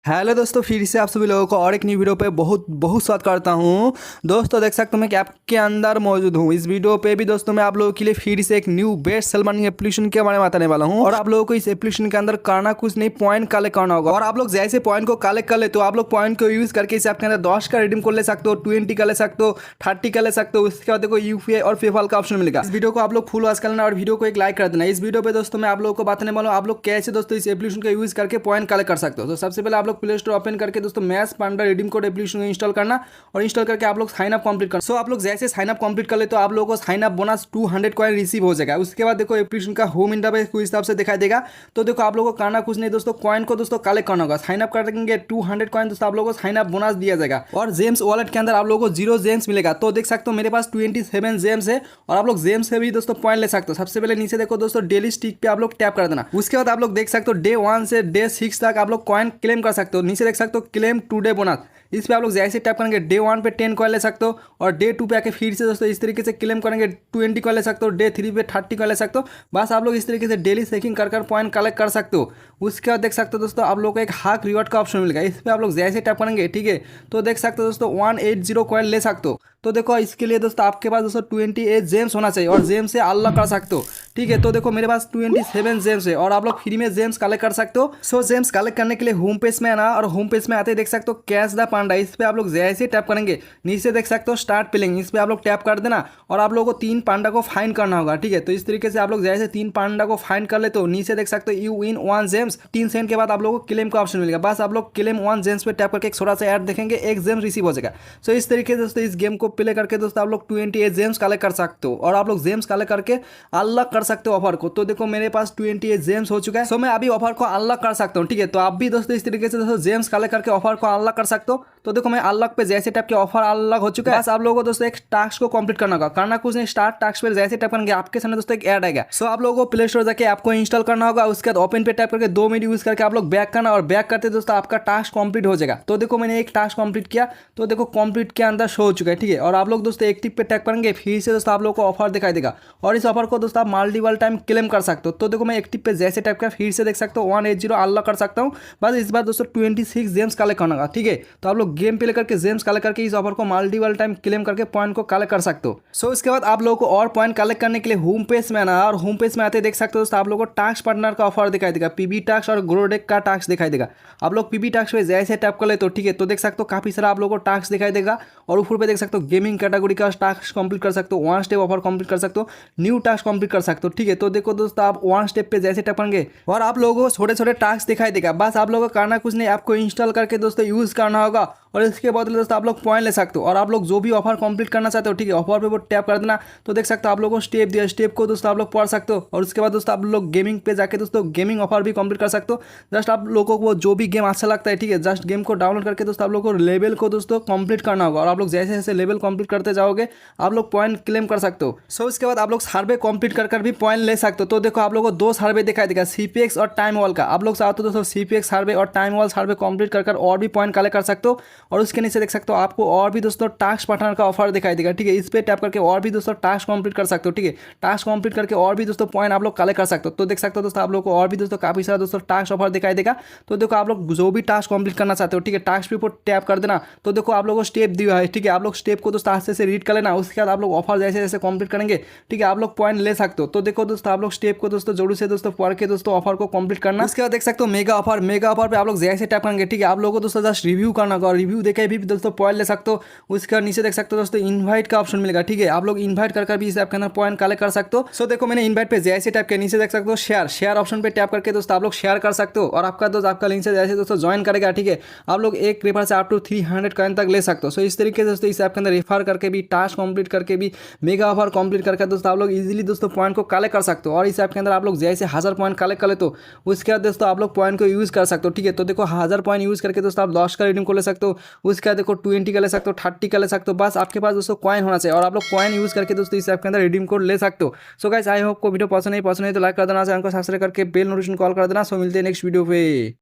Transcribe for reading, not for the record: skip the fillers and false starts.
Hello दोस्तों, फिर से आप सभी लोगों को और एक न्यू वीडियो पे बहुत बहुत स्वागत करता हूं। दोस्तों देख सकते हो मैं कैप के अंदर मौजूद हूं। इस वीडियो पे भी दोस्तों मैं आप लोगों के लिए फिर से एक new best sell money application के बारे में बताने वाला हूं। और आप लोगों को इस एप्लीकेशन के अंदर करना कुछ नहीं, पॉइंट कलेक्ट करना होगा। और आप लोग जैसे पॉइंट को कलेक्ट कर ले तो आप लोग पॉइंट को यूज करके इस ऐप के अंदर 10 का रिडीम कर ले सकते हो, 20 का ले सकते हो, 30 का ले सकते हो। उसके बाद देखो यूपीआई और पेपाल का ऑप्शन मिलेगा। इस वीडियो को आप लोग फुल वॉच कर लेना और वीडियो को एक लाइक कर देना। इस वीडियो पे दोस्तों मैं आप लोगों को बताने वाला हूं आप लोग कैसे दोस्तों इस एप्लीकेशन का यूज करके पॉइंट कलेक्ट कर सकते हो। तो सबसे पहले आप लोग प्ले स्टोर ओपन करके दोस्तों मैच पांडा रिडीम कोड एप्लीकेशन को इंस्टॉल करना और इंस्टॉल करके आप लोग साइन अप कंप्लीट करना। सो आप लोग जैसे साइन अप कंप्लीट कर ले तो आप लोगों को sign up bonus 200 coin receive हो जाएगा। उसके बाद देखो एप्लीकेशन का होम इंटरफेस कुछ हिसाब से दिखाई देगा। तो देखो आप लोगों को करना कुछ नहीं दोस्तों, कॉइन को दोस्तों कलेक्ट करना होगा। साइन अप कर देंगे 200 कॉइन दोस्तों आप लोगों को साइन अप बोनस दिया जाएगा। और जेम्स वॉलेट के अंदर आप लोगों को 0 जेम्स मिलेगा। तो देख सकते हो मेरे पास 27 जेम्स है और आप लोग जेम्स से भी दोस्तों पॉइंट ले सकते हो। सबसे पहले नीचे देखो दोस्तों डेली स्टिक पे आप लोग टैप कर देना। उसके बाद आप लोग देख सकते हो डे 1 से डे 6 तक आप लोग कॉइन क्लेम कर सकते हो। नीचे देख सकते हो क्लेम टुडे बोनस, इस पे आप लोग जैसे टैप करेंगे डे 1 पे 10 कॉइन ले सकते हो और डे 2 पे आके फिर से दोस्तों इस तरीके से क्लेम करेंगे 20 कॉइन ले सकते हो, डे 3 पे 30 कॉइन ले सकते हो। बस आप लोग इस तरीके से डेली सेकिंग कर पॉइंट कलेक्ट कर सकते हो। उसके बाद देख सकते हो दोस्तों आप लोग को एक हाक रिवॉर्ड का ऑप्शन मिलेगा। इस पे आप लोग जैसे टैप करेंगे ठीक है, तो देख सकते हो दोस्तों 180 कॉइन ले सकते हो। तो देखो इसके लिए दोस्तों आपके पास दोस्तों 28 जेम्स होना चाहिए और जेम्स से अल्लाह कर सकते हो। ठीक है, तो देखो मेरे पास 27 जेम्स है और आप लोग फ्री में जेम्स कलेक्ट कर सकते हो। सो जेम्स कलेक्ट करने के लिए होम पेज में आना और होम पेज में आते ही देख सकते हो कैश द पांडा, इस पे आप लोग जैसे टैप करेंगे नीचे देख सकते हो स्टार्ट पिलिंग, इस पे आप लोग टैप कर देना और आप लोगों को 3 पांडा को फाइन करना होगा। ठीक है, तो इस तरीके से आप लोग जैसे 3 पांडा को फाइन कर ले तो नीचे देख सकते हो यू विन 1 जेम्स। 3 सेकंड के बाद आप लोगों को क्लेम का ऑप्शन मिलेगा। बस आप लोग क्लेम 1 जेम्स पे टैप करके एक छोटा सा ऐड देखेंगे, 1 जेम रिसीव हो जाएगा। सो इस तरीके से दोस्तों इस गेम को प्ले करके दोस्तों आप लोग 28 जेम्स कलेक्ट कर सकते हो और आप लोग जेम्स कलेक्ट करके अनलॉक कर सकते हो ऑफर को। तो देखो मेरे पास 28 जेम्स हो चुका है। सो मैं अभी ऑफर को अनलॉक कर सकता हूँ। ठीक है, तो आप भी दोस्तों इस तरीके से दोस्तों जेम्स कलेक्ट करके ऑफर को अनलॉक कर सकते हो। तो देखो मैं अनलॉक पे जैसे टैप के ऑफर अनलॉक हो चुका है। बस आप लोगों को दोस्तों एक टास्क को कंप्लीट करना होगा। करना कुछ नहीं, स्टार्ट टास्क पे जैसे टैप करेंगे आपके सामने दोस्तों एक ऐड आएगा। सो आप लोगों को प्ले स्टोर जाके ऐप को इंस्टॉल करना होगा। उसके बाद ओपन पे टैप करके 2 मिनट यूज करके आप लोग बैक करना और बैक करते दोस्तों आपका टास्क कंप्लीट हो जाएगा। तो देखो मैंने एक टास्क कंप्लीट किया, तो देखो कंप्लीट के अंदर शो हो चुका है। ठीक है, और आप लोग दोस्तों एक्टिव पे टैप करेंगे फिर से दोस्तों आप लोगों को ऑफर दिखाई देगा और इस ऑफर को दोस्तों आप मल्टीपल टाइम क्लेम कर सकते हो। तो देखो मैं एक्टिव पे जैसे टैप किया फिर से देख सकते हो 180 अनलॉक कर सकता हूँ। बस इस बार दोस्तों 26 जेम्स कलेक्ट करना होगा। ठीक है, तो आप लोग गेम प्ले करके जेम्स कलेक्ट करके इस ऑफर को मल्टीपल टाइम क्लेम करके पॉइंट को कलेक्ट कर सकते हो। सो इसके बाद आप लोगों को और पॉइंट कलेक्ट करने के लिए होम पेज में आना और होम पेज में आते देख सकते हो दोस्तों आप लोगों को टास्क पार्टनर का ऑफर दिखाई देगा, पीबी टास्क और ग्रोडेक का टास्क दिखाई देगा। आप लोग पीबी टास्क पे जैसे टैप कर ले तो ठीक है, तो देख सकते हो काफी सारा आप लोगों को टास्क दिखाई देगा और ऊपर पे देख सकते हो गेमिंग कैटेगरी का टास्क कंप्लीट कर सकते हो, 1 स्टेप ऑफर कंप्लीट कर सकते हो, न्यू टास्क कंप्लीट कर सकते हो। ठीक है, तो देखो दोस्तों आप 1 स्टेप पे जैसे टैप करेंगे और आप लोगों को छोटे छोटे टास्क दिखाई देगा। बस आप लोगों को करना कुछ नहीं, आपको इंस्टॉल करके दोस्तों यूज करना होगा और इसके बदले दोस्तों आप लोग पॉइंट ले सकते हो। और आप लोग जो भी ऑफर कंप्लीट करना चाहते हो ठीक है, ऑफर पे वो टैप कर देना। तो देख सकते हो आप लोगों को स्टेप दिया, स्टेप को दोस्तों आप लोग पढ़ सकते हो और उसके बाद दोस्तों आप लोग गेमिंग पे जाके दोस्तों गेमिंग ऑफर भी कंप्लीट कर सकते हो। जस्ट आप लोगों को जो भी गेम अच्छा लगता है ठीक है, जस्ट गेम को डाउनलोड करके दोस्तों आप लोगों को लेवल को दोस्तों कंप्लीट करना होगा और आप लोग जैसे जैसे लेवल कंप्लीट करते जाओगे आप लोग पॉइंट क्लेम कर सकते हो। सो इसके बाद आप लोग सर्वे कंप्लीट कर भी पॉइंट ले सकते हो। तो देखो आप लोगों को 2 सर्वे दिखाई देगा, सीपीएक्स और टाइम वॉल का। आप लोग चाहते हो दोस्तों सीपीएक्स सर्वे और टाइम वॉल सर्वे कंप्लीट कर और भी पॉइंट कलेक्ट कर सकते हो। और उसके नीचे देख सकते हो आपको और भी दोस्तों टास्क पार्टनर का ऑफर दिखाई देगा। ठीक है, इस पे टैप करके और भी दोस्तों टास्क कंप्लीट कर सकते हो। ठीक है, टास्क कंप्लीट करके और भी दोस्तों पॉइंट आप लोग कलेक्ट कर सकते हो। तो देख सकते हो दोस्तों आप लोग को और भी दोस्तों काफी सारा दोस्तों टास्क ऑफर दिखाई देगा। तो देखो आप लोग जो भी टास्क कंप्लीट करना चाहते हो ठीक है, टास्क पे ऊपर टैप कर देना। तो देखो आप लोगों को स्टेप दिया है। ठीक है, आप लोग स्टेप को दोस्तों आस्ते से रीड कर लेना। उसके बाद आप लोग ऑफर जैसे जैसे कंप्लीट करेंगे ठीक है, आप लोग पॉइंट ले सकते हो। तो देखो दोस्तों आप लोग स्टेप को दोस्तों जरूर से दोस्तों पढ़ के दोस्तों ऑफर को कंप्लीट करना। उसके बाद देख सकते हो मेगा ऑफर, मेगा ऑफर पे आप लोग जैसे टैप करेंगे ठीक है, आप लोगों को दोस्तों जस्ट रिव्यू करना होगा, रिव्यू देखे भी दोस्तों पॉइंट ले सकते हो। उसके नीचे देख सकते हो दोस्तों इनवाइट का ऑप्शन मिलेगा। ठीक है, आप लोग इनवाइट कर भी इस ऐप के अंदर पॉइंट कलेक्ट कर सकते हो। सो देखो मैंने इनवाइट पे जैसे टैप के नीचे देख सकते हो शेयर, शेयर ऑप्शन पे टैप करके दोस्तों आप लोग शेयर कर सकते हो और आपका दोस्त आपका लिंक से जैसे दोस्तों ज्वाइन करेगा ठीक है, आप लोग एक रेफर से अप टू 300 कॉइन तक ले सकते हो। सो इस तरीके से दोस्तों इस ऐप के अंदर रेफर करके भी टास्क कंप्लीट करके भी मेगा ऑफर कंप्लीट करके दोस्तों आप लोग इजीली दोस्तों पॉइंट को कलेक्ट कर सकते हो। और इस ऐप के अंदर आप लोग जैसे 1000 पॉइंट कलेक्ट कर ले तो उसके बाद दोस्तों आप लोग पॉइंट को यूज कर सकते हो। ठीक है, तो देखो 1000 पॉइंट यूज करके दोस्तों आप 10 का रिडीम को ले सकते हो। उसके बाद देखो 20 का ले सकते हो, 30 का ले सकते हो। बस आपके पास दोस्तों कॉइन होना चाहिए और आप लोग कॉइन यूज करके दोस्तों इस ऐप के अंदर रिडीम कोड ले सकते हो। सो गाइस आई होप को वीडियो पसंद नहीं तो लाइक कर देना, चैनल को सब्सक्राइब करके बेल नोटिफिकेशन कॉल कर देना। सो मिलते हैं नेक्स्ट वीडियो पे।